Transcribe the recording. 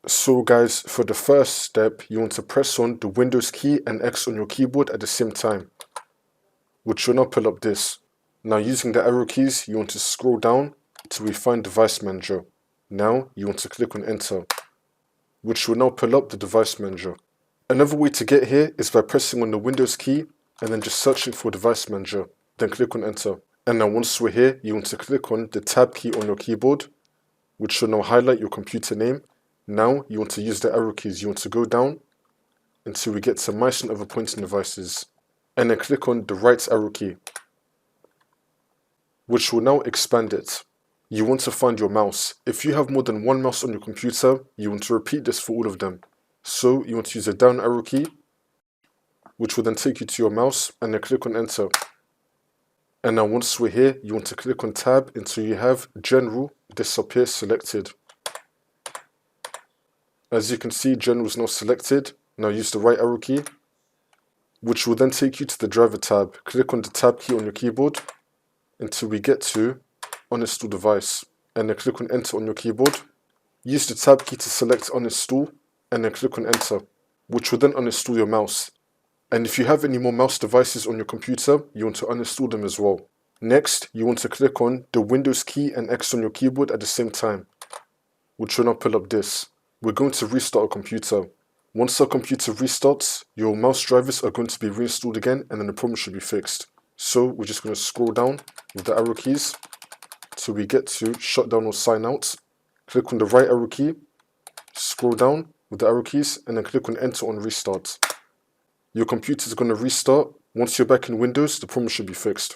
So guys, for the first step, you want to press on the Windows key and X on your keyboard at the same time, which will now pull up this. Now using the arrow keys, you want to scroll down till we find Device Manager. Now you want to click on Enter, which will now pull up the Device Manager. Another way to get here is by pressing on the Windows key and then just searching for Device Manager, then click on Enter. And now once we're here, you want to click on the Tab key on your keyboard, which will now highlight your computer name. Now you want to use the arrow keys. You want to go down until we get to Mice and Other Pointing Devices, and then click on the right arrow key, which will now expand it. You want to find your mouse. If you have more than one mouse on your computer, you want to repeat this for all of them. So you want to use the down arrow key, which will then take you to your mouse, and then click on Enter. And now once we're here, you want to click on Tab until you have General disappear selected. As you can see, General is now selected. Now use the right arrow key, which will then take you to the Driver tab. Click on the Tab key on your keyboard until we get to Uninstall Device, and then click on Enter on your keyboard. Use the Tab key to select Uninstall, and then click on Enter, which will then uninstall your mouse. And if you have any more mouse devices on your computer, you want to uninstall them as well. Next, you want to click on the Windows key and X on your keyboard at the same time, which will now pull up this. We're going to restart our computer. Once our computer restarts, your mouse drivers are going to be reinstalled again, and then the problem should be fixed. So we're just going to scroll down with the arrow keys till we get to Shut Down or Sign Out. Click on the right arrow key, scroll down with the arrow keys, and then click on Enter on Restart. Your computer is going to restart. Once you're back in Windows, the problem should be fixed.